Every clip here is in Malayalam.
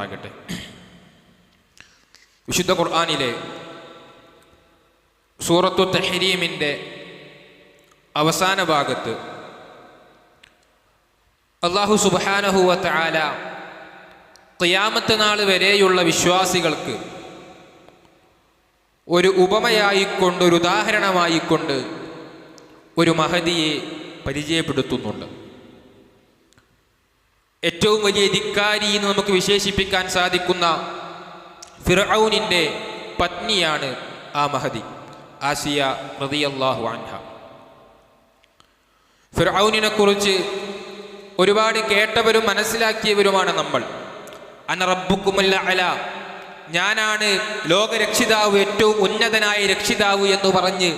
ാകട്ടെ. വിശുദ്ധ ഖുർആനിലെ സൂറത്തു തഹ്രീമിൻ്റെ അവസാന ഭാഗത്ത് അല്ലാഹു സുബ്ഹാനഹു വ തആല ഖിയാമത്ത് നാൾ വരെയുള്ള വിശ്വാസികൾക്ക് ഒരു ഉപമയായിക്കൊണ്ട്, ഒരു ഉദാഹരണമായിക്കൊണ്ട് ഒരു മഹദിയെ പരിചയപ്പെടുത്തുന്നുണ്ട്. ഏറ്റവും വലിയ ധിക്കാരി എന്ന് നമുക്ക് വിശേഷിപ്പിക്കാൻ സാധിക്കുന്ന ഫിർഔനിൻ്റെ പത്നിയാണ് ആ മഹദി, ആസിയ റളിയല്ലാഹു അൻഹ. ഫിർഔനിനെ കുറിച്ച് ഒരുപാട് കേട്ടവരും മനസ്സിലാക്കിയവരുമാണ് നമ്മൾ. അന റബ്ബുക്കുമുൽ അഅല, ഞാനാണ് ലോകരക്ഷിതാവ്, ഏറ്റവും ഉന്നതനായ രക്ഷിതാവ് എന്ന് പറഞ്ഞ്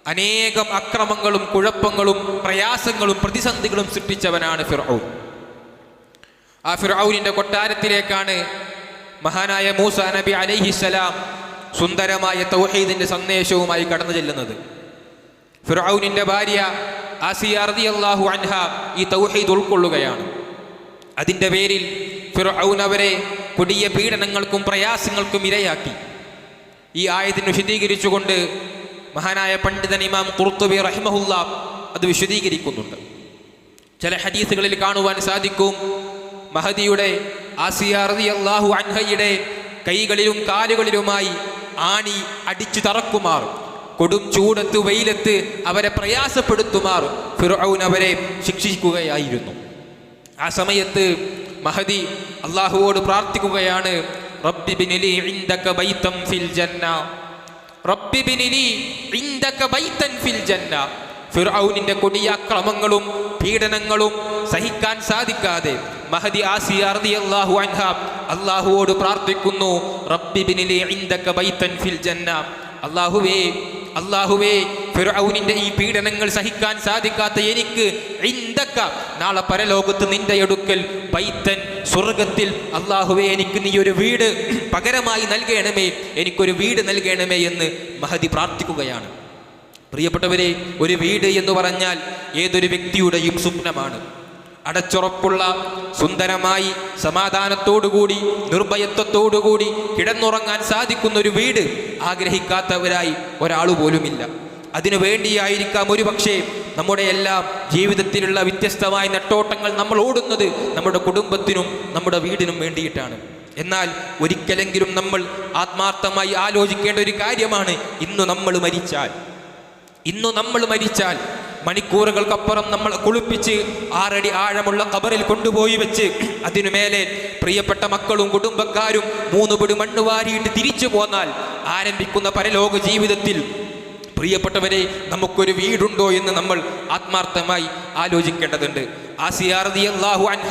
അനേകം അക്രമങ്ങളും കുഴപ്പങ്ങളും പ്രയാസങ്ങളും പ്രതിസന്ധികളും സൃഷ്ടിച്ചവനാണ് ഫിർഔൻ. ആ ഫിർഔനിൻ്റെ കൊട്ടാരത്തിലേക്കാണ് മഹാനായ മൂസ നബി അലൈഹിസ്സലാം സുന്ദരമായ തൗഹീദിൻ്റെ സന്ദേശവുമായി കടന്നു ചെല്ലുന്നത്. ഫിർഔനിൻ്റെ ഭാര്യ ആസിയ റളിയല്ലാഹു അൻഹ ഈ തൗഹീദ് ഉൾക്കൊള്ളുകയാണ്. അതിൻ്റെ പേരിൽ ഫിർഔൻ അവരെ കൊടിയ പീഡനങ്ങൾക്കും പ്രയാസങ്ങൾക്കും ഇരയാക്കി. ഈ ആയത്തിനെ വിശദീകരിച്ചുകൊണ്ട് മഹാനായ പണ്ഡിതൻ ഇമാം ഖുർത്തുബി റഹിമഹുല്ലാ അത് വിശദീകരിക്കുന്നുണ്ട്. ചില ഹദീസുകളിൽ കാണുവാൻ സാധിക്കും, മഹദിയുടെ ആസിയ റളിയല്ലാഹു അൻഹയുടെ കൈകളിലും കാലുകളിലുമായി ആണി അടിച്ചു തറക്കുമാർ, കൊടും ചൂടത്ത് വെയിലത്ത് അവരെ പ്രയാസപ്പെടുത്തുമാർ ഫിർഔൻ അവരെ ശിക്ഷിക്കുകയായിരുന്നു. ആ സമയത്ത് മഹദി അള്ളാഹുവോട് പ്രാർത്ഥിക്കുകയാണ്, റബ്ബി ബിനിലി ഇൻദക ബൈതൻ ഫിൽ ജന്ന, റബ്ബി ബിനിലി ഇൻദക ബൈതൻ ഫിൽ ജന്ന. ഫിർഔനിന്റെ കൊടിയ അക്രമങ്ങളും പീഡനങ്ങളും സഹിക്കാൻ സാധിക്കാതെ മഹദി ആസിയ റളിയല്ലാഹു അൻഹ അല്ലാഹുവോട് പ്രാർത്ഥിക്കുന്നു, റബ്ബി ബിനിലി ഇൻദക ബൈതൻ ഫിൽ ജന്ന. അല്ലാഹുവേ ഫിർഔനിന്റെ ഈ പീഡനങ്ങൾ സഹിക്കാൻ സാധിക്കാത്ത എനിക്ക് ഇൻദക, നാളെ പരലോകത്ത് നിന്റെ അടുക്കൽ ബൈതൻ, സ്വർഗത്തിൽ അല്ലാഹുവേ എനിക്ക് നീ ഒരു വീട് പകരമായി നൽകണമേ, എനിക്കൊരു വീട് നൽകണമേ എന്ന് മഹദി പ്രാർത്ഥിക്കുകയാണ്. പ്രിയപ്പെട്ടവരെ, ഒരു വീട് എന്ന് പറഞ്ഞാൽ ഏതൊരു വ്യക്തിയുടെയും സ്വപ്നമാണ്. അടച്ചുറപ്പുള്ള, സുന്ദരമായി സമാധാനത്തോടുകൂടി നിർഭയത്വത്തോടുകൂടി കിടന്നുറങ്ങാൻ സാധിക്കുന്ന ഒരു വീട് ആഗ്രഹിക്കാത്തവരായി ഒരാൾ പോലുമില്ല. അതിനു വേണ്ടിയായിരിക്കാം ഒരുപക്ഷെ നമ്മുടെ എല്ലാ ജീവിതത്തിലുള്ള വ്യത്യസ്തമായ നെട്ടോട്ടങ്ങൾ നമ്മൾ ഓടുന്നത് നമ്മുടെ കുടുംബത്തിനും നമ്മുടെ വീടിനും വേണ്ടിയിട്ടാണ്. എന്നാൽ ഒരിക്കലെങ്കിലും നമ്മൾ ആത്മാർത്ഥമായി ആലോചിക്കേണ്ട ഒരു കാര്യമാണ്, ഇന്നു നമ്മൾ മരിച്ചാൽ മണിക്കൂറുകൾക്കപ്പുറം നമ്മൾ കുളിപ്പിച്ച് 6 അടി ആഴമുള്ള ഖബറിൽ കൊണ്ടുപോയി വെച്ച് അതിനുമേലെ പ്രിയപ്പെട്ട മക്കളും കുടുംബക്കാരും 3 പിടി മണ്ണ് വാരിയിട്ട് തിരിച്ചു പോന്നാൽ ആരംഭിക്കുന്ന പരലോക ജീവിതത്തിൽ പ്രിയപ്പെട്ടവരെ നമുക്കൊരു വീടുണ്ടോ എന്ന് നമ്മൾ ആത്മാർത്ഥമായി ആലോചിക്കേണ്ടതുണ്ട്. ആസിയ റളിയല്ലാഹു അൻഹ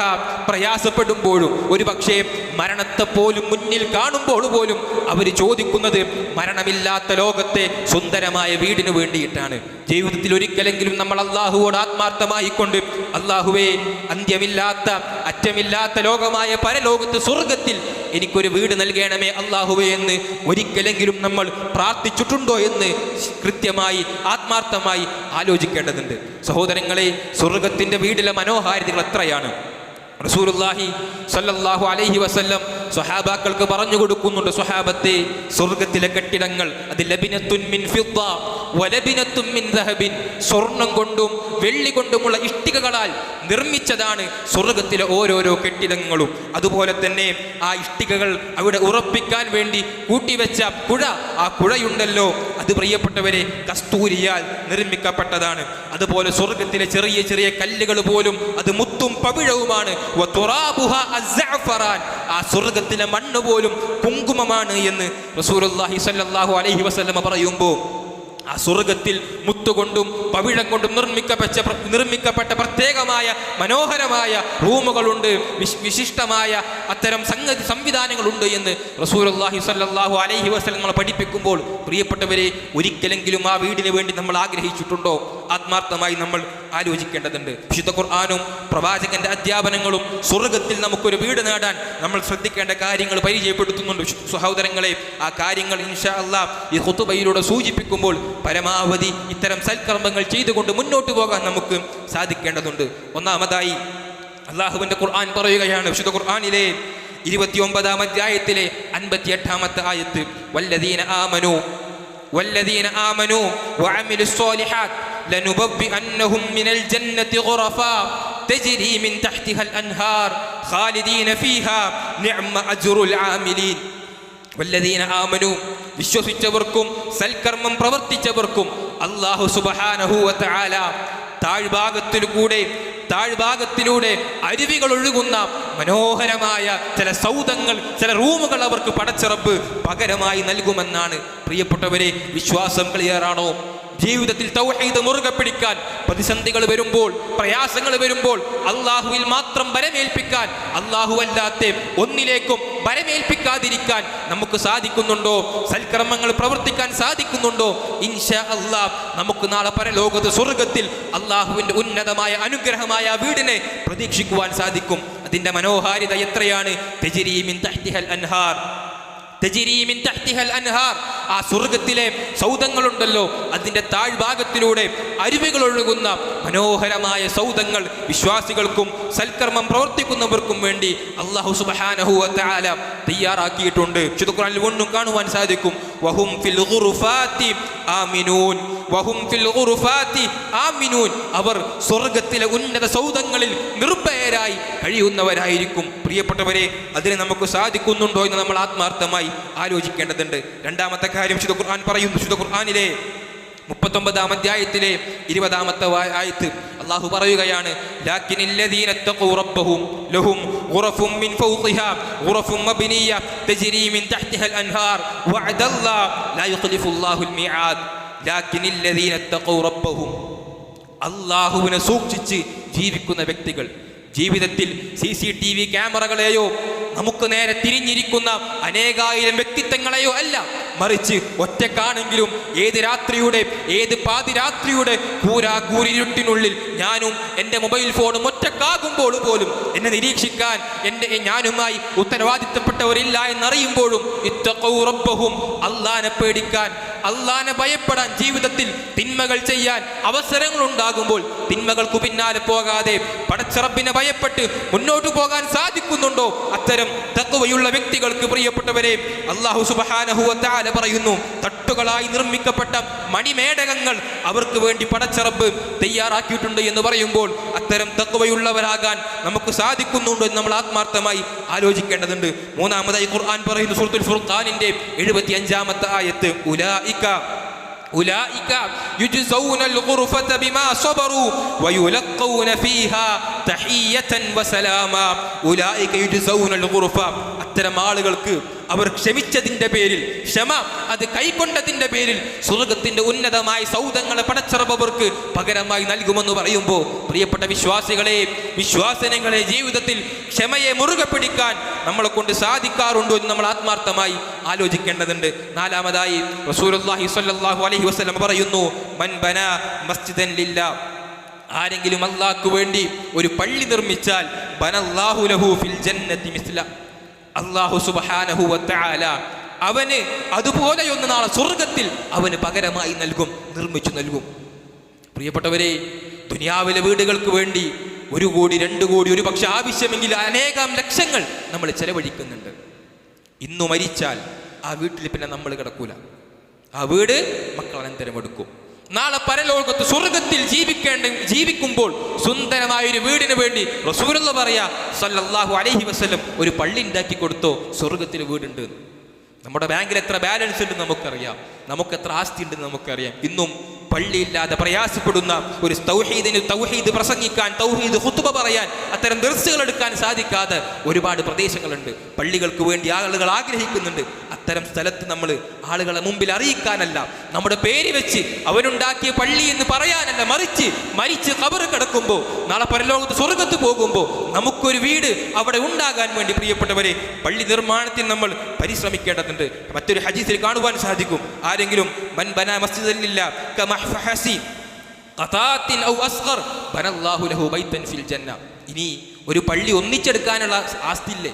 പ്രയാസപ്പെടുമ്പോഴും ഒരു പക്ഷേ മരണത്തെ പോലും മുന്നിൽ കാണുമ്പോൾ പോലും അവർ ചോദിക്കുന്നത് മരണമില്ലാത്ത ലോകത്തെ സുന്ദരമായ വീടിന് വേണ്ടിയിട്ടാണ്. ജീവിതത്തിൽ ഒരിക്കലെങ്കിലും നമ്മൾ അല്ലാഹുവോട് ആത്മാർത്ഥമായി കൊണ്ട്, അല്ലാഹുവേ അന്ത്യമില്ലാത്ത അറ്റമില്ലാത്ത ലോകമായ പരലോകത്ത് സ്വർഗത്തിൽ എനിക്കൊരു വീട് നൽകണമേ അല്ലാഹുവേ എന്ന് ഒരിക്കലെങ്കിലും നമ്മൾ പ്രാർത്ഥിച്ചിട്ടുണ്ടോ എന്ന് കൃത്യമായി ആത്മാർത്ഥമായി ആലോചിക്കേണ്ടതുണ്ട്. സഹോദരങ്ങളെ, സ്വർഗത്തിന്റെ വീടിലെ മനോഹാരിതകൾ എത്രയാണ്. റസൂലുള്ളാഹി സ്വല്ലല്ലാഹു അലൈഹി വസല്ലം സ്വഹാബാക്കൾക്ക് പറഞ്ഞു കൊടുക്കുന്നുണ്ട്, സ്വഹാബത്തെ, സ്വർഗത്തിലെ കെട്ടിടങ്ങൾ അത് ലബിനത്തുൻ മിൻ ഫിദ്ദ വലബിനത്തുൻ മിൻ ദഹബിൻ, സ്വർണം കൊണ്ടും വെള്ളി കൊണ്ടുമുള്ള ഇഷ്ടികകളാൽ നിർമ്മിച്ചതാണ് സ്വർഗത്തിലെ ഓരോരോ കെട്ടിടങ്ങളും. അതുപോലെ തന്നെ ആ ഇഷ്ടികകൾ അവിടെ ഉറപ്പിക്കാൻ വേണ്ടി കൂട്ടിവെച്ച കുഴ, ആ കുഴയുണ്ടല്ലോ, അത് പ്രിയപ്പെട്ടവരെ കസ്തൂരിയാൽ നിർമ്മിക്കപ്പെട്ടതാണ്. അതുപോലെ സ്വർഗത്തിലെ ചെറിയ ചെറിയ കല്ലുകൾ പോലും അത് മുത്തും പവിഴവുമാണ്. ആ സ്വർഗത്തിലെ മണ്ണ് പോലും കുങ്കുമമാണ് എന്ന് റസൂലുള്ളാഹി സ്വല്ലല്ലാഹു അലൈഹി വസല്ലം പറയുമ്പോൾ, ആ സ്വർഗത്തിൽ മുത്തുകൊണ്ടും പവിഴം കൊണ്ടും നിർമ്മിക്കപ്പെട്ട പ്രത്യേകമായ മനോഹരമായ റൂമുകളുണ്ട്, വിശിഷ്ടമായ അത്തരം സംവിധാനങ്ങളുണ്ട് എന്ന് റസൂലുള്ളാഹി സ്വല്ലല്ലാഹു അലൈഹി വസല്ലം പഠിപ്പിക്കുമ്പോൾ, പ്രിയപ്പെട്ടവരെ, ഒരിക്കലെങ്കിലും ആ വീടിന് വേണ്ടി നമ്മൾ ആഗ്രഹിച്ചിട്ടുണ്ടോ? ആത്മാർത്ഥമായി നമ്മൾ ആലോചിക്കേണ്ടതുണ്ട്. വിശുദ്ധ ഖുർആനും പ്രവാചകന്റെ അധ്യാപനങ്ങളും സ്വർഗത്തിൽ നമുക്കൊരു വീട് നേടാൻ നമ്മൾ ശ്രദ്ധിക്കേണ്ട കാര്യങ്ങൾ പരിചയപ്പെടുത്തുന്നുണ്ട്. സഹോദരങ്ങളെ, ആ കാര്യങ്ങൾ ഇൻഷാ അല്ലാഹ് ഈ ഖുതുബയിലൂടെ സൂചിപ്പിക്കുമ്പോൾ പരമാവധി ഇത്തരം സൽക്കർമ്മങ്ങൾ ചെയ്തുകൊണ്ട് മുന്നോട്ട് പോകാൻ നമുക്ക് സാധിക്കേണ്ടതുണ്ട്. ഒന്നാമതായി അല്ലാഹുവിന്റെ ഖുർആൻ പറയുകയാണ്, വിശുദ്ധ ഖുർആനിലെ 29-ാം അധ്യായത്തിലെ 58-ാമത്തെ ആയത്ത്, വല്ലദീന ആമനു വഅമിലുസ് സ്വാലിഹാത്ത് ലനുബവ്വിഅന്നഹും മിനൽ ജന്നതി ഖുറഫാ തജ്രി മിൻ തഹ്തിഹൽ അൻഹാർ ഖാലിദീന ഫീഹാ നിഅമ അജ്റുൽ ആമിലീൻ. വല്ലദീന ആമനു, വിശ്വസിച്ചവർക്കും സൽക്കർമ്മം പ്രവർത്തിച്ചവർക്കും അല്ലാഹു സുബ്ഹാനഹു വ തആല താഴ്ഭാഗത്തിലൂടെ അരുവികൾ ഒഴുകുന്ന മനോഹരമായ ചില സൗധങ്ങൾ, ചില റൂമുകൾ അവർക്ക് പടച്ചിറപ്പ് പകരമായി നൽകുമെന്നാണ്. പ്രിയപ്പെട്ടവരെ, വിശ്വാസം ക്ലിയറാണോ? ജീവിതത്തിൽ തൗഹീദ് മുറുകെ പിടിക്കാൻ, പ്രതിസന്ധികൾ വരുമ്പോൾ, പ്രയാസങ്ങൾ വരുമ്പോൾ അള്ളാഹുവിൽ മാത്രം ബലമേൽപ്പിക്കാൻ, അള്ളാഹു അല്ലാത്ത ഒന്നിലേക്കും ബലമേൽപ്പിക്കാതിരിക്കാൻ നമുക്ക് സാധിക്കുന്നുണ്ടോ? സൽക്കർമ്മങ്ങൾ പ്രവർത്തിക്കാൻ സാധിക്കുന്നുണ്ടോ? ഇൻഷാ അല്ലാഹ് നമുക്ക് നാളെ പരലോകത്ത് സ്വർഗത്തിൽ അള്ളാഹുവിന്റെ ഉന്നതമായ അനുഗ്രഹമായ വീടിനെ പ്രതീക്ഷിക്കുവാൻ സാധിക്കും. അതിന്റെ മനോഹാരിത എത്രയാണ്! തജ്രി മിൻ തഹ്തിഹൽ അൻഹാർ, ആ സ്വർഗത്തിലെ സൗധങ്ങളുണ്ടല്ലോ, അതിന്റെ താഴ്ഭാഗത്തിലൂടെ അരുവികൾ ഒഴുകുന്ന മനോഹരമായ സൗധങ്ങൾ വിശ്വാസികൾക്കും സൽക്കർമ്മം പ്രവർത്തിക്കുന്നവർക്കും വേണ്ടി അല്ലാഹു സുബ്ഹാനഹു വ തആല തയ്യാറാക്കിയിട്ടുണ്ട്. വിശുദ്ധ ഖുർആനിൽ ഒന്നും കാണുവാൻ സാധിക്കും. വഹും ഫിൽ ഗുറുഫാതി ആമിനൂൻ, വഹും ഫിൽ ഗുറുഫാതി ആമിനൂൻ, അവർ സ്വർഗത്തിലെ ഉന്നത സൗധങ്ങളിൽ നിർഭയരായി കഴിയുന്നവരായിരിക്കും. പ്രിയപ്പെട്ടവരെ, അതിന് നമുക്ക് സാധിക്കുന്നുണ്ടോ എന്ന് നമ്മൾ ആത്മാർത്ഥമായി ആലോചിക്കേണ്ടതുണ്ട്. രണ്ടാമത്തെ കാര്യം വിശുദ്ധ ഖുർആൻ പറയുന്നു. വിശുദ്ധ ഖുർആനിലെ 39-ാം അധ്യായത്തിലെ 20-ാമത്തെ ആയത്ത് അല്ലാഹു പറയുകയാണ്, ലാകിനില്ലദീന തഖൂ റബ്ബഹും ലഹും ഗുറഫും മിൻ ഫൗഖിഹാ ഗുറഫും മബ്നിയ തജ്രി മിൻ തഹ്തിഹൽ അൻഹാർ വഅദല്ലാഹു ലാ യുഖ്ലിഫുല്ലാഹുൽ മിആദ്. ലാകിനില്ലദീന തഖൂ റബ്ബഹും, അല്ലാഹുവിനെ സൂക്ഷിച്ച് ജീവിക്കുന്ന വ്യക്തികൾ, ജീവിതത്തിൽ CCTV ക്യാമറകളെയോ നമുക്ക് നേരെ തിരിഞ്ഞിരിക്കുന്ന അനേകായിരം വ്യക്തിത്വങ്ങളെയോ അല്ല, മറിച്ച് ഒറ്റക്കാണെങ്കിലും ഏത് രാത്രിയുടെ, ഏത് പാതിരാത്രിയുടെ കൂരിരുട്ടിനുള്ളിൽ ഞാനും എൻ്റെ മൊബൈൽ ഫോണും ഒറ്റക്കാകുമ്പോൾ പോലും എന്നെ നിരീക്ഷിക്കാൻ ഞാനുമായി ഉത്തരവാദിത്തപ്പെട്ടവരില്ല എന്നറിയുമ്പോഴും ഇത്തഖൂ റബ്ബഹും, അല്ലാഹനെ പേടിക്കാൻ, അല്ലാഹനെ ഭയപ്പെടാൻ, ജീവിതത്തിൽ തിന്മകൾ ചെയ്യാൻ അവസരങ്ങൾ ഉണ്ടാകുമ്പോൾ തിന്മകൾക്ക് പിന്നാലെ പോകാതെ പടച്ച റബ്ബിനെ ഭയപ്പെട്ട് മുന്നോട്ട് പോകാൻ സാധിക്കുന്നുണ്ടോ? അത്തരം തഖ്വയുള്ള വ്യക്തികൾക്ക് പ്രിയപ്പെട്ടവരെ അല്ലാഹു സുബ്ഹാനഹു വ തആല പറയുന്നു, തട്ടുകളായി നിർമ്മിക്കപ്പെട്ട മണിമേടകങ്ങൾ അവർക്ക് വേണ്ടി പടച്ച റബ്ബ് തയ്യാറാക്കിയിട്ടുണ്ട് എന്ന് പറയുമ്പോൾ അത്തരം തഖ്വയുള്ളവരാകാൻ നമുക്ക് സാധിക്കുന്നുണ്ടോ എന്ന് നമ്മൾ ആത്മാർത്ഥമായി ആലോചിക്കേണ്ടതുണ്ട്. മൂന്നാമതായി ഖുർആൻ പറയുന്നു, സൂറത്തുൽ ഫുർഖാനിന്റെ 75-ാമത്തെ ആയത്ത്, ഉലൈക യുജ്സൗനൽ ഗുർഫത ബിമാ സബറു വയുലഖൂന ഫീഹാ തഹിയ്യതൻ വസലാമാ. ഉലൈക യുജ്സൗനൽ ഗുർഫ, അത്തരം ആളുകൾക്ക് അവർ ക്ഷമിച്ചതിന്റെ പേരിൽ, ക്ഷമ അത് കൈക്കൊണ്ടതിന്റെ പേരിൽ സ്വർഗത്തിന്റെ ഉന്നതമായ സൗധങ്ങളെ പടച്ചറബവർക്ക് പകരമായി നൽകുമെന്ന് പറയുമ്പോൾ പ്രിയപ്പെട്ട വിശ്വാസികളെ, വിശ്വാസനങ്ങളെ, ജീവിതത്തിൽ ക്ഷമയെ മുറുകെ പിടിക്കാൻ നമ്മളെ കൊണ്ട് സാധിക്കാറുണ്ടോ എന്ന് നമ്മൾ ആത്മാർത്ഥമായി ആലോചിക്കേണ്ടതുണ്ട്. നാലാമതായി റസൂലുള്ളാഹി സ്വല്ലല്ലാഹു അലൈഹി വസല്ലം പറയുന്നു, മൻ ബനാ മസ്ജിദൻ ലില്ലാഹ്, ആരെങ്കിലും അല്ലാഹുവിന് വേണ്ടി ഒരു പള്ളി നിർമ്മിച്ചാൽ ബനല്ലാഹു ലഹു ഫിൽ ജന്നതി മിസ്ല, അല്ലാഹു സുബ്ഹാനഹു വ തആല അവന് അതുപോലെയൊന്ന് നാളെ സ്വർഗത്തിൽ അവന് പകരമായി നൽകും, നിർമ്മിച്ചു നൽകും. പ്രിയപ്പെട്ടവരെ, ദുനിയാവിലെ വീടുകൾക്ക് വേണ്ടി 1 കോടി 2 കോടി ഒരു പക്ഷെ ആവശ്യമെങ്കിൽ അനേകം ലക്ഷങ്ങൾ നമ്മൾ ചെലവഴിക്കുന്നുണ്ട്. ഇന്നു മരിച്ചാൽ ആ വീട്ടിൽ പിന്നെ നമ്മൾ കിടക്കൂല, ആ വീട് മക്കൾ അനന്തരം എടുക്കും. നാളെ പരലോകത്ത് സ്വർഗത്തിൽ ജീവിക്കുമ്പോൾ സുന്ദരമായ ഒരു വീടിന് വേണ്ടി റസൂലുള്ളാഹി പറയാ സല്ലല്ലാഹു അലൈഹി വസല്ലം ഒരു പള്ളി ഉണ്ടാക്കി കൊടുത്തോ, സ്വർഗത്തിൽ വീടുണ്ട്. നമ്മുടെ ബാങ്കിൽ എത്ര ബാലൻസ് ഉണ്ട് നമുക്കറിയാം, നമുക്ക് എത്ര ആസ്തി ഉണ്ടെന്ന് നമുക്കറിയാം. ഇന്നും പള്ളിയില്ലാതെ പ്രയാസപ്പെടുന്ന ഒരു തൗഹീദ് പ്രസംഗിക്കാൻ, തൗഹീദ് ഖുത്ബ പറയാൻ, അത്തരം ദർസുകൾ എടുക്കാൻ സാധിക്കാതെ ഒരുപാട് പ്രദേശങ്ങളുണ്ട്. പള്ളികൾക്ക് വേണ്ടി ആളുകൾ ആഗ്രഹിക്കുന്നുണ്ട്. അത്തരം സ്ഥലത്ത് നമ്മൾ ആളുകളെ മുമ്പിൽ അറിയിക്കാനല്ല, നമ്മുടെ പേര് വെച്ച് അവനുണ്ടാക്കിയ പള്ളി എന്ന് പറയാനല്ല, മരിച്ച് ഖബർ കിടക്കുമ്പോൾ നാളെ പരലോകത്ത് സ്വർഗത്ത് പോകുമ്പോൾ നമുക്കൊരു വീട് അവിടെ ഉണ്ടാകാൻ വേണ്ടി പ്രിയപ്പെട്ടവരെ പള്ളി നിർമ്മാണത്തിൽ നമ്മൾ പരിശ്രമിക്കേണ്ടതുണ്ട്. മറ്റൊരു ഹദീസിൽ കാണുവാൻ സാധിക്കും, ആരെങ്കിലും മൻ ബനാ മസ്ജിദൻ ലില്ലാഹ് കമഹ്ഫഹസി ഖതാത്തിൻ ഔ അസ്ഗർ ബനല്ലാഹു ലഹു ബൈതൻ ഫിൽ ജന്ന. ഇനി ഒരു പള്ളി ഒന്നിച്ചെടുക്കാനുള്ള ആസ്തിയില്ലേ,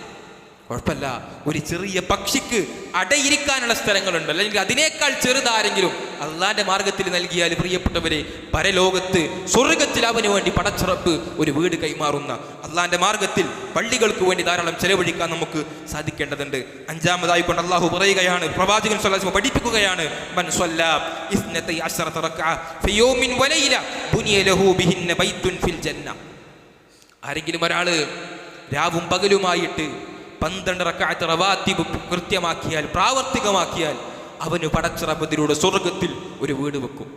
കുഴപ്പമില്ല, ഒരു ചെറിയ പക്ഷിക്ക് അടയിരിക്കാനുള്ള സ്ഥലങ്ങളുണ്ട്, അല്ലെങ്കിൽ അതിനേക്കാൾ ചെറുതാരെങ്കിലും അള്ളാന്റെ മാർഗത്തിൽ നൽകിയാൽ പ്രിയപ്പെട്ടവരെ പരലോകത്ത് സ്വർഗത്തിൽ അവന് വേണ്ടി പടച്ചുറപ്പ് ഒരു വീട് കൈമാറുന്ന അള്ളാന്റെ മാർഗത്തിൽ പള്ളികൾക്ക് വേണ്ടി ധാരാളം ചെലവഴിക്കാൻ നമുക്ക് സാധിക്കേണ്ടതുണ്ട്. അഞ്ചാമതായി കൊണ്ട് അള്ളാഹു പറയുകയാണ്, പ്രവാചകൻ സ്വല്ലല്ലാഹു അലൈഹി വസല്ലം പഠിപ്പിക്കുകയാണ്, മൻ സ്വല്ലാ ഇസ്നതൈ അശറത റക്അ ഫി യൗമിൻ വലൈല ബുനിയ ലഹു ബിഹിന്ന ബൈത്തുൻ ഫിൽ ജന്ന. ആരെങ്കിലും ഒരാള് രാവും പകലുമായിട്ട് 12 റക്അത്ത് റവാത്തിബ് കൃത്യമാക്കിയാൽ, പ്രാവർത്തികമാക്കിയാൽ, അവന് പടച്ച റബ്ബിലൂടെ സ്വർഗത്തിൽ ഒരു വീട് വെക്കും.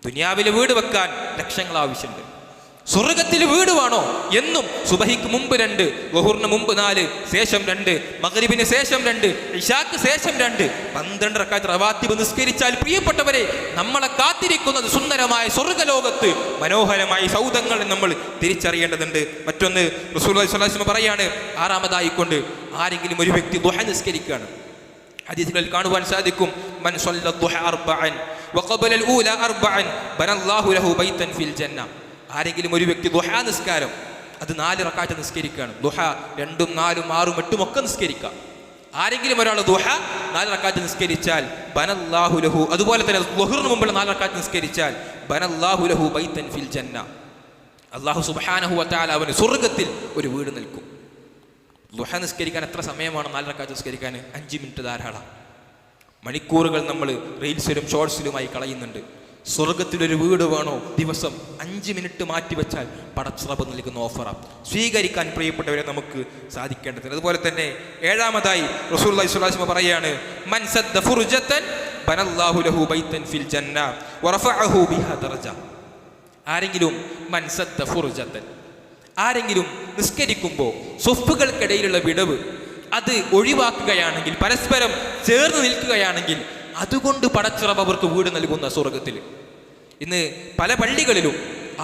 ദുനിയാവിൽ വീട് വെക്കാൻ ലക്ഷങ്ങൾ ആവശ്യമുണ്ട്. സ്വർഗത്തിൽ വീട് വേണോ? എന്നും സുബഹിക്ക് മുമ്പ് 2, ളുഹറിന് മുമ്പ് 4, ശേഷം 2, മഗ്രിബിന് ശേഷം 2, ഇശാക്ക് ശേഷം 2, 12 റക്അത്ത് റവാത്തിബ് നിസ്കരിച്ചാൽ പ്രിയപ്പെട്ടവരെ നമ്മളെ കാത്തിരിക്കുന്നത് സുന്ദരമായ സ്വർഗലോകത്ത് മനോഹരമായ സൗധങ്ങൾ നമ്മൾ തിരിച്ചറിയേണ്ടതുണ്ട്. മറ്റൊന്ന് റസൂലുള്ളാഹി സ്വല്ലല്ലാഹു അലൈഹി വസല്ലം പറയാണ്, ആറാമതായിക്കൊണ്ട് ആരെങ്കിലും ഒരു വ്യക്തി ദുഹ നിസ്കരിക്കുകയാണ്. ഹദീസുകളിൽ കാണുവാൻ സാധിക്കും, മൻ സ്വല്ല ദുഹ അർബഅൻ വഖബല അൽ ഊല അർബഅൻ ബനല്ലാഹു ലഹു ബൈതൻ ഫിൽ ജന്ന. ആരെങ്കിലും ഒരു വ്യക്തി ദുഹ നിസ്കാരം അത് 4 റക്അത്ത് നിസ്കരിക്കുകയാണ്. ദുഹ 2, 4, 6, 8 ഒക്കെ നിസ്കരിക്കാം. ആരെങ്കിലും ഒരാൾ ദുഹ 4 റക്അത്ത് നിസ്കരിച്ചാൽ ബനല്ലാഹു ലഹു, അതുപോലെ തന്നെ ളുഹറിന് മുമ്പുള്ള 4 റക്അത്ത് നിസ്കരിച്ചാൽ ബനല്ലാഹു ലഹു ബൈതൻ ഫിൽ ജന്ന, അല്ലാഹു സുബ്ഹാനഹു വ തആല അവന് സ്വർഗ്ഗത്തിൽ ഒരു വീട് നൽകും. ദുഹ നിസ്കരിക്കാൻ എത്ര സമയമാണ്? 4 റക്അത്ത് നിസ്കരിക്കാൻ 5 മിനിറ്റ് ധാരാളം. മണിക്കൂറുകൾ നമ്മൾ റീൽസിലും ഷോർട്സിലുമായി കളയുന്നുണ്ട്. സ്വർഗത്തിലൊരു വീട് വേണോ? ദിവസം 5 മിനിറ്റ് മാറ്റിവെച്ചാൽ പടച്ചുറപ്പ് നൽകുന്ന ഓഫറാണ്. സ്വീകരിക്കാൻ പ്രിയപ്പെട്ടവരെ നമുക്ക് സാധിക്കേണ്ടതുണ്ട്. അതുപോലെ തന്നെ ഏഴാമതായി റസൂലുള്ളാഹി സ്വല്ലല്ലാഹു അലൈഹി വസല്ലം പറയാണ്, മൻ സദ്ദ ഫുർജതൻ ബനല്ലാഹു ലഹു ബൈതൻ ഫിൽ ജന്ന വറഫഅഹു ബിഹാ ദറജ. ആരെങ്കിലും മൻ സദ്ദ ഫുർജതൻ, ആരെങ്കിലും നിസ്കരിക്കുമ്പോൾ സ്വഫുകൾക്കിടയിലുള്ള വിടവ് അത് ഒഴിവാക്കുകയാണെങ്കിൽ, പരസ്പരം ചേർന്ന് നിൽക്കുകയാണെങ്കിൽ, അതുകൊണ്ട് പടച്ചിറപ്പ് അവർക്ക് വീട് നൽകുന്ന സ്വർഗത്തിൽ. ഇന്ന് പല പള്ളികളിലും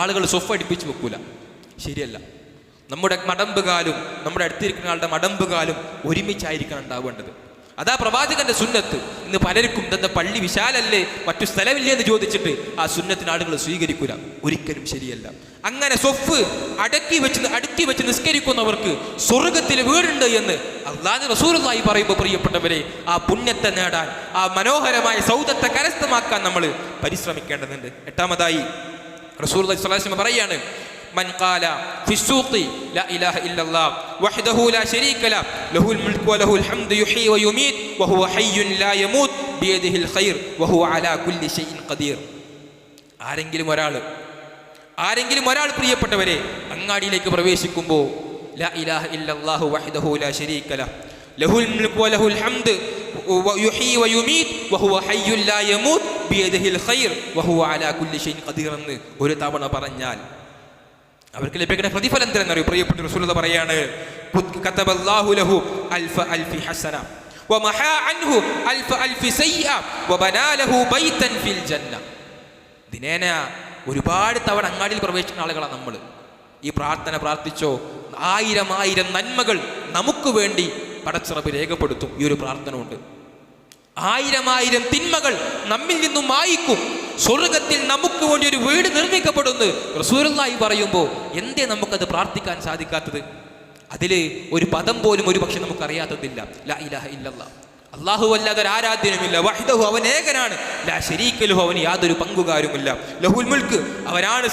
ആളുകൾ സ്വഫ് അടുപ്പിച്ച് വെക്കൂല. ശരിയല്ല. നമ്മുടെ മടമ്പുകാലും നമ്മുടെ അടുത്തിരിക്കുന്ന ആളുടെ മടമ്പുകാലും ഒരുമിച്ചായിരിക്കണം ഉണ്ടാവേണ്ടത്. അതാ പ്രവാചകന്റെ സുന്നത്ത്. ഇന്ന് പലർക്കും തന്റെ പള്ളി വിശാലല്ലേ, മറ്റു സ്ഥലമില്ലേ എന്ന് ചോദിച്ചിട്ട് ആ സുന്നത്തിന് ആളുകൾ സ്വീകരിക്കൂല. ഒരിക്കലും ശരിയല്ല. അങ്ങനെ സ്വഫ് അടുക്കി വെച്ച് നിസ്കരിക്കുന്നവർക്ക് സ്വർഗത്തിൽ വീടുണ്ട് എന്ന് അല്ലാഹു റസൂലുള്ളാഹി പറയുമ്പോൾ പ്രിയപ്പെട്ടവരെ, ആ പുണ്യത്തെ നേടാൻ, ആ മനോഹരമായ സൗദത്തെ കരസ്ഥമാക്കാൻ നമ്മൾ പരിശ്രമിക്കേണ്ടതുണ്ട്. എട്ടാമതായി റസൂലുള്ളാഹി സ്വല്ലല്ലാഹു അലൈഹി വസല്ലം പറയാണ്, من قال في السوق لا إله إلا الله وحده لا شريك له له الملك وله الحمد يحيي ويميت وهو حي لا يموت بيده الخير وهو على كل شيء قدير. ആരെങ്കിലും ഒരാൾ പ്രിയപ്പെട്ടവരെ അങ്ങാടിയിലേക്ക് പ്രവേശിക്കുമ്പോൾ ലാ ഇലാഹ ഇല്ലല്ലാഹു വഹ്ദഹു ലാ ശരീക ലഹു ലഹുൽ മുൽക്കു വലഹുൽ ഹംദ് യുഹ്യി വയുമീത് വഹുവ ഹയ്യുൻ ലാ യമൂത് ബിയദിഹിൽ ഖൈർ വഹുവ അലാ കുല്ലി ഷൈഇൻ ഖദീർ എന്ന് ഒരു തവണ പറഞ്ഞാൽ അവർക്ക് ലഭിക്കുന്ന പ്രതിഫലം എന്തെന്നറിയോ? പ്രിയപ്പെട്ട റസൂലുള്ളാഹി പറയാണ്, കതബല്ലാഹു ലഹു അൽഫ അൽഫി ഹസന വമഹാ അൻഹു അൽഫ അൽഫി സയ്യിഅ വബനാ ലഹു ബൈതൻ ഫിൽ ജന്ന. ദിനേന ഒരുപാട് തവണ അങ്ങാടിയിൽ പ്രവേശിക്കുന്ന ആളുകളാണ് നമ്മൾ. ഈ പ്രാർത്ഥന പ്രാർത്ഥിച്ചോ 1000 നന്മകൾ നമുക്ക് വേണ്ടി പടച്ചിറപ്പ് രേഖപ്പെടുത്തും. ഈ ഒരു പ്രാർത്ഥന ഉണ്ട്. 1000 തിന്മകൾ നമ്മിൽ നിന്നും മായ്ക്കും. സ്വർഗത്തിൽ നമുക്ക് വേണ്ടി ഒരു വീട് നിർമ്മിക്കപ്പെടുന്നു റസൂലുള്ളാഹി പറയുമ്പോൾ എന്തേ നമുക്കത് പ്രാർത്ഥിക്കാൻ സാധിക്കാത്തത്? അതില് ഒരു പദം പോലും ഒരു പക്ഷെ നമുക്കറിയാത്തതില്ല. ലാ ഇലാഹ ഇല്ലല്ലാഹ്, അല്ലാഹു അല്ലാതെ ആരാധ്യനുമില്ല, വഹ്ദഹു അവൻ ഏകനാണ്, ലാ ശരീക ലഹു അവന് യാതൊരു പങ്കുകാരുമില്ല, ലഹുൽ മുൽക്ക് അവനാണ്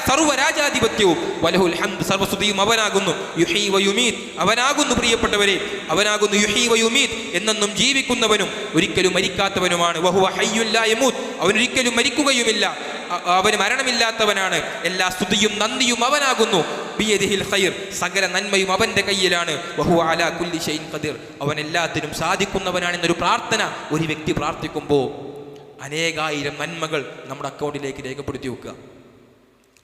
സർവ്വരാജാധിപത്യവും, വലഹുൽ ഹംദ് സർവസ്തുതിയും അവനാകുന്നു, യുഹ്യി വയുമീത് അവനാകുന്നു പ്രിയപ്പെട്ടവരെ, അവനാകുന്നു യുഹ്യി വയുമീത് എന്നെന്നും ജീവിക്കുന്നവനും ഒരിക്കലും മരിക്കാത്തവനുമാണ്, വഹുവ ഹയ്യുൻ ലാ യമൂത് അവനൊരിക്കലും മരിക്കുകയുമില്ല, അവന് മരണമില്ലാത്തവനാണ്, എല്ലാ സ്തുതിയും നന്ദിയും അവനാകുന്നു, ബിയദിഹിൽ ഖൈർ സകല നന്മയും അവന്റെ കയ്യിലാണ്, വഹുവ അലാ കുല്ലി ഷൈഇൻ ഖദീർ അവൻ എല്ലാത്തിനും സാധിക്കുന്നവനാണ് എന്നൊരു പ്രാർത്ഥന ഒരു വ്യക്തി പ്രാർത്ഥിക്കുമ്പോൾ 1000 നന്മകൾ നമ്മുടെ അക്കൗണ്ടിലേക്ക് രേഖപ്പെടുത്തി വെക്കുക.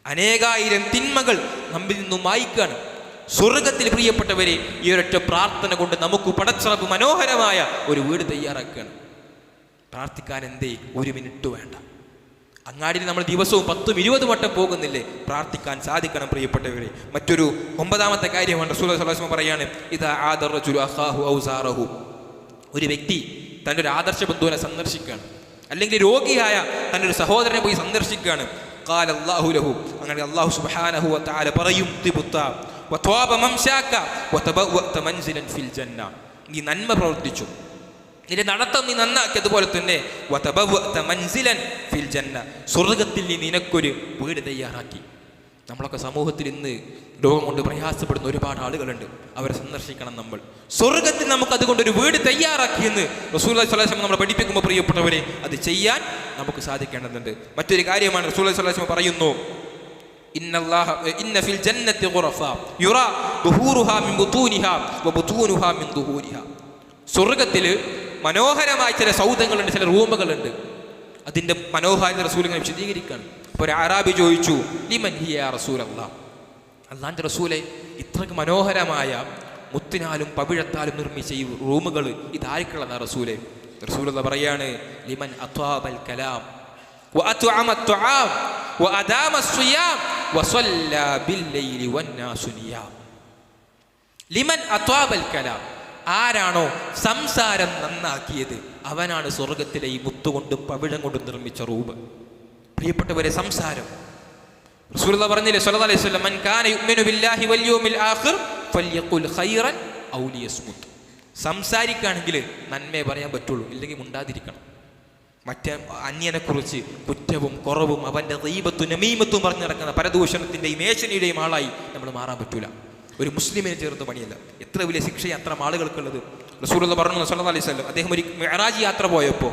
1000 തിന്മകൾ നമ്മിൽ നിന്നും മായ്ക്കുകയാണ്. സ്വർഗത്തിൽ പ്രിയപ്പെട്ടവരെ ഈ ഒരൊറ്റ പ്രാർത്ഥന കൊണ്ട് നമുക്ക് പടച്ചിറപ്പ് മനോഹരമായ ഒരു വീട് തയ്യാറാക്കുകയാണ്. പ്രാർത്ഥിക്കാൻ എന്തേ 1 മിനിറ്റ് വേണ്ട. അങ്ങാടിയിൽ നമ്മൾ ദിവസവും 10-20 വട്ടം പോകുന്നില്ലേ? പ്രാർത്ഥിക്കാൻ സാധിക്കണം പ്രിയപ്പെട്ടവരെ. മറ്റൊരു 9ാമത്തെ കാര്യമാണ് റസൂലുള്ളാഹി സ്വല്ലല്ലാഹു അലൈഹി വസല്ലം പറയാണ്, ഇദാ ആദ റജുലു അഖാഹു ഔ സാറഹു. ഒരു വ്യക്തി തൻ്റെ ഒരു ആദർശ ബന്ധുവിനെ സന്ദർശിക്കുകയാണ്, അല്ലെങ്കിൽ രോഗിയായ തൻ്റെ ഒരു സഹോദരനെ പോയി സന്ദർശിക്കുകയാണ്. ഖാല അല്ലാഹു ലഹു അങ്ങനെ അല്ലാഹു സുബ്ഹാനഹു വ തആല പറയും, തിബുത്ത വത്വാബ മംശാക വതബവത മൻസിലൻ ഫിൽ ജന്ന. നീ നന്മ പ്രവർത്തിച്ചു, നിന്റെ നടത്തം നീ നന്നാക്കി, അതുപോലെ തന്നെ വതബവത മൻസിലൻ ഫിൽ ജന്ന, സ്വർഗ്ഗത്തിൽ നീ നിനക്കൊരു വീട് തയ്യാറാക്കി. നമ്മളൊക്കെ സമൂഹത്തിൽ ഇന്ന് രോഗം കൊണ്ട് പ്രയാസപ്പെടുന്ന ഒരുപാട് ആളുകളുണ്ട്. അവരെ സന്ദർശിക്കണം നമ്മൾ. സ്വർഗ്ഗത്തിൽ നമുക്ക് അതുകൊണ്ടൊരു വീട് തയ്യാറാക്കിയെന്ന് റസൂലുള്ളാഹി സ്വല്ലല്ലാഹു അലൈഹി വസല്ലം നമ്മളെ പഠിപ്പിക്കുമ്പോൾ പ്രിയപ്പെട്ടവരെ അത് ചെയ്യാൻ നമുക്ക് സാധിക്കേണ്ടതുണ്ട്. മറ്റൊരു കാര്യമാണ് റസൂലുള്ളാഹി സ്വല്ലല്ലാഹു അലൈഹി വസല്ലം പറയുന്നു, ഇന്ന ഫിൽ ജന്നത്തി ഖുറഫ യുറാ ദുഹൂറുഹാ മിൻ ബുതൂനിഹാ വബുതൂനുഹാ മിൻ ദുഹൂരിഹാ. സ്വർഗ്ഗത്തിൽ മനോഹരമായ ചില സൗധങ്ങളുണ്ട്, ചില റൂമുകളുണ്ട്. അതിന്റെ മനോഹാരിത റസൂൽ ഇങ്ങനെ വിശദീകരിക്കുകയാണ്. അപ്പോൾ ഒരു അറാബി ചോദിച്ചു, ലിമൻ ഹിയ യാ റസൂലല്ലാഹ്, അല്ലാഹുവിന്റെ റസൂലെ, ഇത്രക്ക് മനോഹരമായ മുത്തിനാലും പവിഴത്താലും നിർമ്മിച്ച ഈ റൂമുകൾ ഇതാർക്കുള്ളതാ റസൂലെ? റസൂലുള്ളാഹി പറയാണ്, ലിമൻ അത്വാബൽ കലാം വഅത്അമ അത്ആം വഅദാമ അസ്സിയാം വസല്ലാ ബില്ലൈലി വന്നാസു നിയാം. ലിമൻ അത്വാബൽ കലാം, ആരാണോ സംസാരം നന്നാക്കിയത് അവനാണ് സ്വർഗത്തിലെ ഈ മുത്തുകൊണ്ടും പവിഴം കൊണ്ടും നിർമ്മിച്ച റൂപ്. പ്രിയപ്പെട്ടവരെ, സംസാരം റസൂലുള്ളാഹി പറഞ്ഞില്ലേ സ്വല്ലല്ലാഹു അലൈഹി വസല്ലം, മൻ കാന യുഅ്മിനു ബില്ലാഹി വൽ യൗമിൽ ആഖിർ ഫൽയഖുൽ ഖൈറൻ ഔ ലിയസ്മുത്. സംസാരിക്കുകയാണെങ്കിൽ നന്മയെ പറയാൻ പറ്റുള്ളൂ, ഇല്ലെങ്കിൽ മുണ്ടാതിരിക്കണം. മറ്റേ അന്യനെക്കുറിച്ച് കുറ്റവും കുറവും അവൻ്റെ ഗീബത്തും നമീമത്തും പറഞ്ഞു നടക്കുന്ന പരദൂഷണത്തിൻ്റെയും ഏഷണിയുടെയും ആളായി നമ്മൾ മാറാൻ പറ്റൂല. ഒരു മുസ്ലിമിനെ ചേർന്ന പണിയല്ല. എത്ര വലിയ ശിക്ഷയാണ് അത്ര ആളുകൾക്കുള്ളത്. റസൂലുള്ളാഹി പറഞ്ഞു സ്വല്ലല്ലാഹു അലൈഹി വസല്ലം, അദ്ദേഹം ഒരു മിഅ്റാജ് യാത്ര പോയപ്പോൾ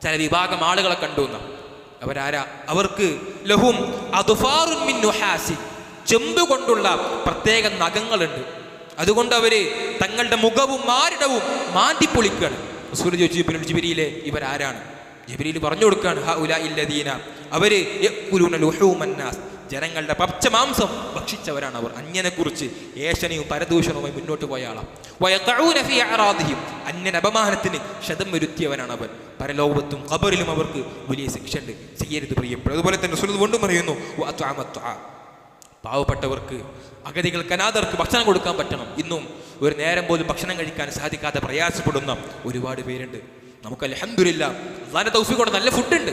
ചില വിഭാഗം ആളുകളെ കണ്ടു. അവരാരാ? അവർക്ക് ലഹും അദ്ഫാറുൻ മിൻ നുഹാസി, ചെമ്പ് കൊണ്ടുള്ള പ്രത്യേക നഖങ്ങളുണ്ട്. അതുകൊണ്ട് അവര് തങ്ങളുടെ മുഖവും മാറിടവും മാന്തിപ്പൊളിക്കുകയാണ്. റസൂൽ ചോദിച്ചു, ജിബ്രീലേ, ഇവരാരാണ്? ജിബ്രീൽ പറഞ്ഞു കൊടുക്കുകയാണ്, ഹഉലാഇ അല്ലദീന, അവര് യഅകുലൂന ലുഹൂമൻ നാസ്, ജനങ്ങളുടെ പച്ചമാംസം ഭക്ഷിച്ചവരാണ് അവർ. അന്യനെ കുറിച്ച് ഏഷണിയും പരദൂഷണവുമായി മുന്നോട്ട് പോയ ആളാണ്. വയഖഊന ഫീ അറാദിഹിം, അന്യൻ അപമാനത്തിന് ക്ഷതം വരുത്തിയവനാണ് അവൻ. പരലോകത്തും ഖബറിലും അവർക്ക് വലിയ ശിക്ഷയുണ്ട്, ചെയ്യരുത് പ്രിയപ്പെട്ടത്. അതുപോലെ തന്നെ റസൂൽ വീണ്ടും പറയുന്നു, വഅത്അമ അത്ആം, പാവപ്പെട്ടവർക്ക്, അഗതികൾക്ക്, അനാഥർക്ക് ഭക്ഷണം കൊടുക്കാൻ പറ്റണം. ഇന്നും ഒരു നേരം പോലും ഭക്ഷണം കഴിക്കാൻ സാധിക്കാതെ പ്രയാസപ്പെടുന്ന ഒരുപാട് പേരുണ്ട്. നമുക്ക് അൽഹംദുലില്ലാ അല്ലാഹുവിന്റെ തൗഫീഖ് കൊണ്ട് നല്ല ഫുഡുണ്ട്.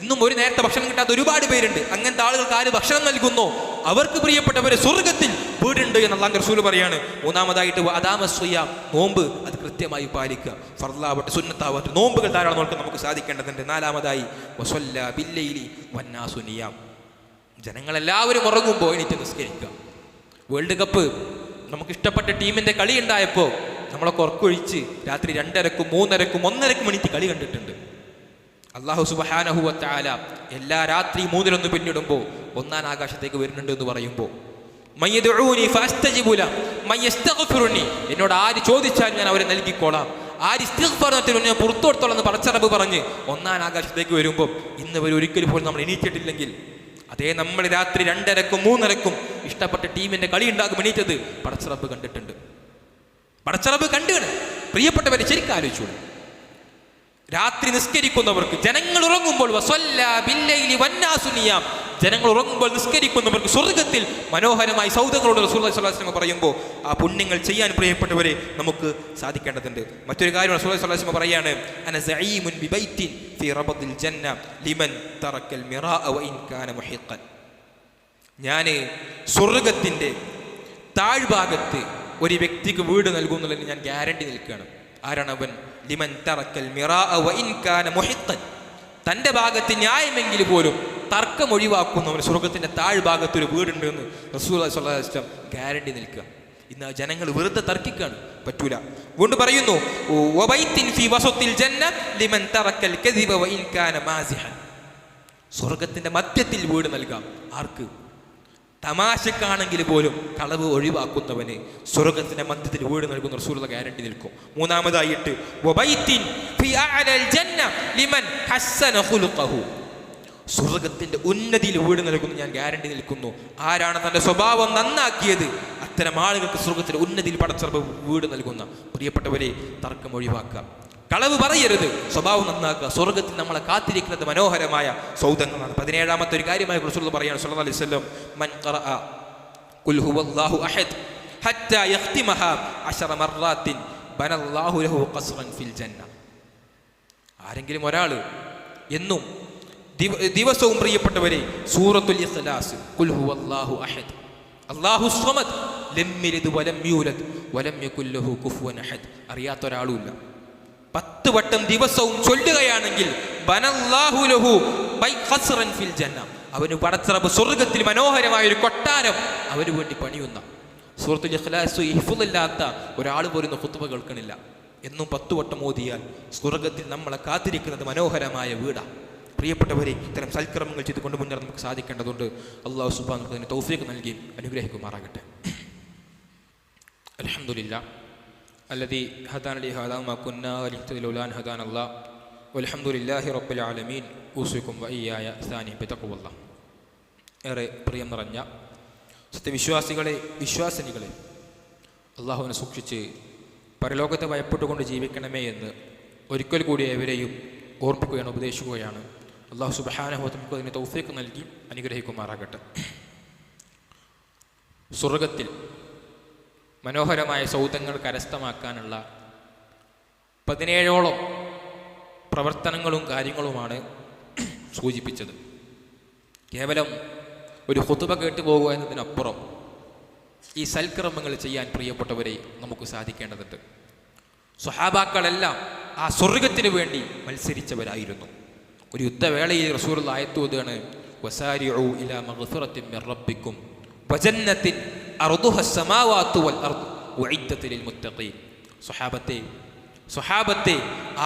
ഇന്നും ഒരു നേരത്തെ ഭക്ഷണം കിട്ടാത്ത ഒരുപാട് പേരുണ്ട്. അങ്ങനത്തെ ആളുകൾക്ക് ആര് ഭക്ഷണം നൽകുന്നോ അവർക്ക് പ്രിയപ്പെട്ടവരെ സ്വർഗ്ഗത്തിൽ വീടുണ്ട് എന്ന് അല്ലാഹുവിന്റെ റസൂൽ പറയാണ്. മൂന്നാമതായിട്ട് അദാമ സ്വയാം, നോമ്പ് അത് കൃത്യമായി പാലിക്കുക. ഫർളാവട്ടെ സുന്നത്താവട്ടെ നോമ്പുകൾ ധാരാളം നോക്കാൻ നമുക്ക് സാധിക്കേണ്ടതുണ്ട്. നാലാമതായി വസല്ലാ ബില്ലൈലി വന്നാസു നിയാം, ജനങ്ങളെല്ലാവരും ഉറങ്ങുമ്പോൾ എണീറ്റ് നിസ്കരിക്കുക. വേൾഡ് കപ്പ് നമുക്ക് ഇഷ്ടപ്പെട്ട ടീമിന്റെ കളി ഉണ്ടായപ്പോൾ നമ്മളൊക്കെ ഉറക്കൊഴിച്ച് രാത്രി 2:30, 3:30, 1:30 മണിക്ക് കളി കണ്ടിട്ടുണ്ട്. അല്ലാഹു സുബ്ഹാനഹു വ തആല എല്ലാ രാത്രി 3:01 പിന്നിടുമ്പോൾ 1-ാം ആകാശത്തേക്ക് വരുന്നുണ്ട് എന്ന് പറയുമ്പോൾ, മയ്യദഊനി ഫഅസ്തജിബു ലഹു മയ്യസ്തഗ്ഫിറുനി, എന്നോട് ആര് ചോദിച്ചാൽ ഞാൻ അവരെ നൽകിക്കോളാം, ആര് ഇസ്തിഗ്ഫാറിന് ഞാൻ പുറത്തു കൊടുത്തോളാം എന്ന് പടച്ചറബ് പറഞ്ഞ് 1-ാം ആകാശത്തേക്ക് വരുമ്പോൾ ഇന്ന് വരെ ഒരിക്കലും പോലും നമ്മൾ എണീറ്റിട്ടില്ലെങ്കിൽ, അതേ നമ്മൾ രാത്രി 2:30, 3:30 ഇഷ്ടപ്പെട്ട ടീമിന്റെ കളി ഉണ്ടാകും എണീറ്റത് പടച്ചറബ് കണ്ടിട്ടുണ്ട്. പടച്ചറബ് കണ്ടാണ്. പ്രിയപ്പെട്ടവരെ, ശരിക്കും ആലോചിച്ചോളൂ. രാത്രി നിസ്കരിക്കുന്നവർക്ക്, ജനങ്ങൾ ഉറങ്ങുമ്പോൾ വസല്ലാ ബില്ലൈലി വന്നാസു നിയാം, ജനങ്ങൾ ഉറങ്ങുമ്പോൾ നിസ്കരിക്കുന്നവർക്ക് സ്വർഗ്ഗത്തിൽ മനോഹരമായി സൗധങ്ങളോട് റസൂലുള്ളാഹി സ്വല്ലല്ലാഹു അലൈഹി വസല്ലം പറയുമ്പോൾ ആ പുണ്യങ്ങൾ ചെയ്യാൻ പ്രിയപ്പെട്ടവരെ നമുക്ക് സാധിക്കേണ്ടതുണ്ട്. മറ്റൊരു കാര്യം റസൂലുള്ളാഹി സ്വല്ലല്ലാഹു അലൈഹി വസല്ലം പറയാണ്, അന സഈമുൻ ബിബൈത്തിൻ ഫീ റബദിൽ ജന്ന ലിമൻ തറക്കൽ മിറാഅ വഇൻ കാന മുഹിഖൻ, ഞാൻ സ്വർഗ്ഗത്തിന്റെ താഴ്ഭാഗത്ത് ഒരു വ്യക്തിക്ക് വീട് നൽകുന്നതിന് ഞാൻ ഗ്യാരണ്ടി നിൽക്കുകയാണ്. ആരാണ് അവൻ? ലിമൻ തറക്കൽ മിറാഅ വഇൻ കാന മുഹിഖൻ, തൻ്റെ ഭാഗത്ത് ന്യായമെങ്കിൽ പോലും തർക്കം ഒഴിവാക്കുന്നവന് സ്വർഗ്ഗത്തിന്റെ താഴ്ഭാഗത്ത് ഒരു വീടുണ്ട് എന്ന് റസൂലുള്ളാഹി സ്വല്ലല്ലാഹു അലൈഹി വസല്ലം ഗ്യാരണ്ടി നിൽക്കുക. ഇന്ന് ജനങ്ങൾ വെറുതെ തർക്കിക്കാണ്, പറ്റൂല. വീണ്ടും പറയുന്നു, വബൈത്തിൻ ഫീ വസത്തിൽ ജന്ന ലിമൻ തറക്കൽ കദിബ വഇൻ കാന മാസിഹൻ, സ്വർഗ്ഗത്തിന്റെ മധ്യത്തിൽ വീട് നൽകാം. ആർക്ക്? തമാശക്കാണെങ്കിൽ പോലും കളവ് ഒഴിവാക്കുന്നവന് സ്വർഗ്ഗത്തിന്റെ മധ്യത്തിൽ വീട് നൽകുന്ന റസൂലുള്ള ഗ്യാരണ്ടി നിൽക്കും. മൂന്നാമതായിട്ട് വബൈത്തിൻ ഫീ അഅലൽ ജന്ന ലിമൻ ഹസ്സന ഖുലുഖഹു, സ്വർഗ്ഗത്തിന്റെ ഉന്നതിയിൽ വീട് നൽകുന്നു ഞാൻ ഗ്യാരണ്ടി നിൽക്കുന്നു. ആരാണ് തന്റെ സ്വഭാവം നന്നാക്കിയത് അത്തരം ആളുകൾക്ക് സ്വർഗ്ഗത്തിന്റെ ഉന്നതിയിൽ പടച്ചറബ് വീട് നൽകുന്ന. പ്രിയപ്പെട്ടവരെ, തർക്കം ഒഴിവാക്കുക, കളവ് പറയരുത്, സ്വഭാവം നന്നാക്കുക. സ്വർഗ്ഗത്തിൽ നമ്മളെ കാത്തിരിക്കുന്നത് മനോഹരമായ സൗധങ്ങളാണ്. 17ാമത്തെ ഒരു കാര്യമായി റസൂൽ പറയാണ് സ്വല്ലല്ലാഹു അലൈഹി വസല്ലം, മൻ ഖറഅ ഖുൽ ഹുവല്ലാഹു അഹദ് ഹത്താ യഖ്തിമഹാ 10 മർറാത്തിൻ ബനല്ലാഹു ലഹു ഖസ്റൻ ഫിൽ ജന്ന, ആരെങ്കിലും ഒരാൾ എന്നും ദിവസവും പ്രിയപ്പെട്ടവരെ സൂറത്തുൽ ഇഖ്ലാസ് ഖുൽ ഹുവല്ലാഹു അഹദ് അല്ലാഹു സ്വമദ് ലം യലിദ് വലം യൂലദ് വലം യകുൽ ലഹു കുഫുവൻ അഹദ്. അറിയാത്ത ഒരാളുമില്ല. 10 വട്ടം ദിവസവും ചൊല്ലുകയാണെങ്കിൽ ബനല്ലാഹു ലഹു ഖസ്റൻ ഫിൽ ജന്ന, അവന് പടച്ചറബ് സ്വർഗ്ഗത്തിൽ മനോഹരമായ ഒരു കൊട്ടാരം അവന് വേണ്ടി പണിയുന്ന. സൂറത്തുൽ ഇഖ്ലാസ് ഹിഫ്ളില്ലാത്ത ഒരാൾ പോലും ഖുത്ബ കേൾക്കണില്ല. എന്നും 10 വട്ടം ഓതിയാൽ സ്വർഗ്ഗത്തിൽ നമ്മളെ കാത്തിരിക്കുന്നത് മനോഹരമായ വീടാണ്. പ്രിയപ്പെട്ടവരെ, ഇത്തരം സൽക്കർമ്മങ്ങൾ ചെയ്തുകൊണ്ട് മുന്നേറാൻ നമുക്ക് സാധിക്കേണ്ടതുണ്ട്. അല്ലാഹു സുബ്ഹാനഹു വ തആല തൗഫീഖ് നൽകി അനുഗ്രഹിക്കുമാറാകട്ടെ. അൽഹംദുലില്ലാഹ് അല്ലദീ ഹദാന ലിഹാദാ വമാ കുന്നാ ലിനഹ്തദിയ ലൗലാ അൻ ഹദാനല്ലാഹ് വൽഹംദുലില്ലാഹി റബ്ബിൽ ആലമീൻ. ഊസികും വഇയ്യായ സാനി ബിതഖ്വല്ലാഹ്. ഏറെ പ്രിയം നിറഞ്ഞ സത്യവിശ്വാസികളെ, വിശ്വാസിനികളെ, അള്ളാഹുവിനെ സൂക്ഷിച്ച് പരലോകത്തെ ഭയപ്പെട്ടുകൊണ്ട് ജീവിക്കണമേ എന്ന് ഒരിക്കൽ കൂടി ഏവരെയും ഓർമ്മിക്കുകയാണ്, ഉപദേശിക്കുകയാണ്. അള്ളാഹു സുബ്ഹാനഹു വ തആല നമുക്ക് അതിന് തൗഫീഖ് നൽകി അനുഗ്രഹിക്കുമാറാകട്ടെ. സ്വർഗ്ഗത്തിൽ മനോഹരമായ സൗധങ്ങൾ കരസ്ഥമാക്കാനുള്ള 17ഓളം പ്രവർത്തനങ്ങളും കാര്യങ്ങളുമാണ് സൂചിപ്പിച്ചത്. കേവലം ഒരു ഖുതുബ കേട്ടു പോകുക എന്നതിനപ്പുറം ഈ സൽക്കർമ്മങ്ങൾ ചെയ്യാൻ പ്രിയപ്പെട്ടവരെ നമുക്ക് സാധിക്കേണ്ടതുണ്ട്. സ്വഹാബാക്കളെല്ലാം ആ സ്വർഗ്ഗത്തിന് വേണ്ടി മത്സരിച്ചവരായിരുന്നു. ഒരു യുദ്ധവേളയിൽ റസൂലുള്ളാഹി ആയത്ത് ഓതുകയാണ്, വസാരിഉ ഇലാ മഗ്ഫിറത്തിൻ മിർ റബ്ബിക്കും വജന്നത്തിൻ അർദുഹ അസ്സമാവാതു വൽ അർദ് ഉഇദ്ദത് ലിൽ മുത്തഖീൻ. സ്വഹാബത്തെ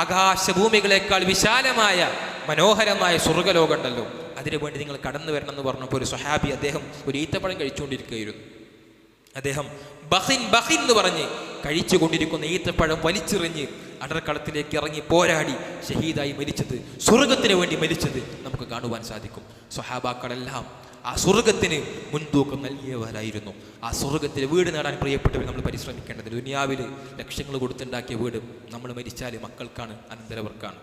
ആകാശഭൂമികളെക്കാൾ വിശാലമായ മനോഹരമായ സ്വർഗ്ഗലോകമുണ്ടല്ലോ, അതിനുവേണ്ടി നിങ്ങൾ കടന്നു വരണം എന്ന് പറഞ്ഞപ്പോൾ ഒരു സ്വഹാബി, അദ്ദേഹം ഒരു ഈത്തപ്പഴം കഴിച്ചുകൊണ്ടിരിക്കുകയായിരുന്നു. അദ്ദേഹം ബഹിൻ ബഹിൻ എന്ന് പറഞ്ഞ് കഴിച്ചുകൊണ്ടിരിക്കുന്ന ഈത്തപ്പഴം വലിച്ചെറിഞ്ഞ് അടർക്കളത്തിലേക്ക് ഇറങ്ങി പോരാടി ഷഹീദായി മരിച്ചത്, സ്വർഗത്തിന് വേണ്ടി മരിച്ചത് നമുക്ക് കാണുവാൻ സാധിക്കും. സ്വഹാബാക്കളെല്ലാം ആ സ്വർഗത്തിന് മുൻതൂക്കം നൽകിയവരായിരുന്നു. ആ സ്വർഗത്തിൽ വീട് നേടാൻ പ്രിയപ്പെട്ടവർ നമ്മൾ പരിശ്രമിക്കേണ്ടത്. ദുനിയാവിൽ ലക്ഷങ്ങൾ കൊടുത്തുണ്ടാക്കിയ വീട് നമ്മൾ മരിച്ചാൽ മക്കൾക്കാണ്, അനന്തരവർക്കാണ്.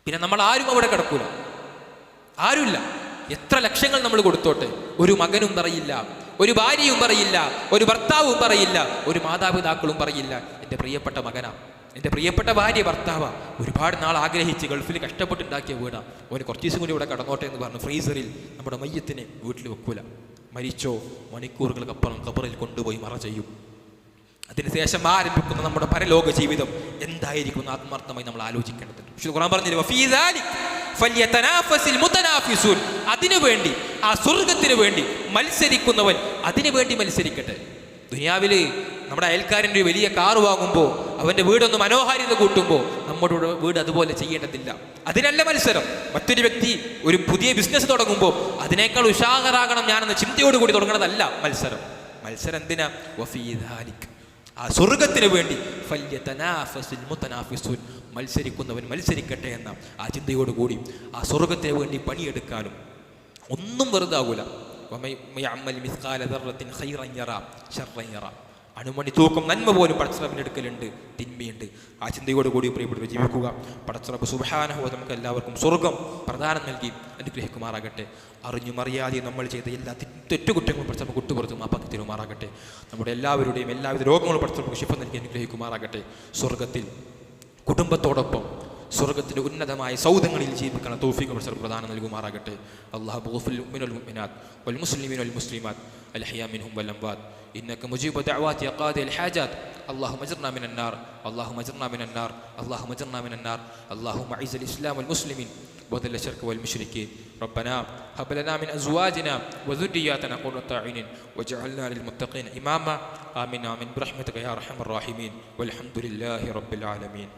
പിന്നെ നമ്മൾ ആരും അവിടെ കിടക്കൂല, ആരുമില്ല. എത്ര ലക്ഷങ്ങൾ നമ്മൾ കൊടുത്തോട്ടെ, ഒരു മകനും പറയില്ല, ഒരു ഭാര്യയും പറയില്ല, ഒരു ഭർത്താവും പറയില്ല, ഒരു മാതാപിതാക്കളും പറയില്ല എൻ്റെ പ്രിയപ്പെട്ട മകനാ, എൻ്റെ പ്രിയപ്പെട്ട ഭാര്യ, ഭർത്താവാ, ഒരുപാട് നാൾ ആഗ്രഹിച്ച് ഗൾഫിൽ കഷ്ടപ്പെട്ടുണ്ടാക്കിയ വീടാ, ഒരു കുറച്ച് ദിവസം കൂടി ഇവിടെ കടന്നോട്ടെ എന്ന് പറഞ്ഞു ഫ്രീസറിൽ നമ്മുടെ മയ്യത്തിനെ വീട്ടിൽ വെക്കൂല. മരിച്ചോ മണിക്കൂറുകൾക്കപ്പുറം ഖബറിൽ കൊണ്ടുപോയി മറ ചെയ്യും. അതിനുശേഷം ആരംഭിക്കുന്ന നമ്മുടെ പരലോക ജീവിതം എന്തായിരിക്കും എന്ന് ആത്മാർത്ഥമായി നമ്മൾ ആലോചിക്കേണ്ടതുണ്ട്. ഖുർആൻ പറഞ്ഞില്ലേ, വഫീ ദാലിക ഫല്യതനാഫസിൽ മുതനാഫിസൂൻ. അതിനുവേണ്ടി, ആ സ്വർഗത്തിന് വേണ്ടി മത്സരിക്കുന്നവൻ അതിനുവേണ്ടി മത്സരിക്കട്ടെ. ദുനിയാവിൽ നമ്മുടെ അയൽക്കാരൻ്റെ വലിയ കാറ് വാങ്ങുമ്പോൾ, അവൻ്റെ വീടൊന്ന് മനോഹാരിത കൂട്ടുമ്പോൾ നമ്മുടെ വീട് അതുപോലെ ചെയ്യേണ്ടതില്ല. അതിനല്ല മത്സരം. മറ്റൊരു വ്യക്തി ഒരു പുതിയ ബിസിനസ് തുടങ്ങുമ്പോൾ അതിനേക്കാൾ ഉഷാറാകണം ഞാനെന്ന ചിന്തയോടുകൂടി തുടങ്ങുന്നതല്ല മത്സരം. മത്സരം എന്തിനാ? വഫീ ദാലിക, ആ സ്വർഗത്തിന് വേണ്ടി ഫല്യതനാഫസിൽ മുതനാഫിസൂൻ, മത്സരിക്കുന്നവൻ മത്സരിക്കട്ടെ എന്ന ആ ചിന്തയോടുകൂടി ആ സ്വർഗത്തിന് വേണ്ടി പണിയെടുക്കാനും ഒന്നും വെറുതാകൂല. അണുമണി തൂക്കം നന്മ പോലും പടച്ചറബിൻ്റെ അടുക്കലുണ്ട്, തിന്മയുണ്ട്. ആ ചിന്തയോടുകൂടി പ്രിയപ്പെട്ടവർ ജീവിക്കുക. പടച്ചറബ് സുബ്ഹാനഹു വ തആല നമുക്ക് എല്ലാവർക്കും സ്വർഗം പ്രദാനം നൽകി അനുഗ്രഹിക്കുമാറാകട്ടെ. അറിഞ്ഞും അറിയാതെ നമ്മൾ ചെയ്ത എല്ലാ തെറ്റുകുറ്റങ്ങളും പടച്ചറബ് കുട്ടുപുറത്തും മാപ്പാക്കി തരുമാറാകട്ടെ. നമ്മുടെ എല്ലാവരുടെയും എല്ലാവിധ രോഗങ്ങളും പടച്ചറബ് ശിഫ നൽകി അനുഗ്രഹിക്കുമാറാകട്ടെ. സ്വർഗത്തിൽ കുടുംബത്തോടൊപ്പം സ്വർഗത്തിൻ്റെ ഉന്നതമായ സൗധങ്ങളിൽ ജീവിക്കാൻ തൗഫീഖ് പടച്ചറബ് പ്രദാനം നൽകുമാറാകട്ടെ. അല്ലാഹു ഗഫൂറുൽ മുഅ്മിനീന വൽ മുഅ്മിനാത്ത് വൽ മുസ്ലിമീന വൽ മുസ്ലിമാത്ത് الأحياء منهم والأموات إنك مجيب دعوات يا قاضي الحاجات اللهم اجرنا من النار اللهم اجرنا من النار اللهم اجرنا من النار اللهم أعز الإسلام والمسلمين وذل الشرك والمشركين ربنا هب لنا من أزواجنا وذرياتنا قرة أعين واجعلنا للمتقين إماما آمين آمين برحمتك يا أرحم الراحمين والحمد لله رب العالمين.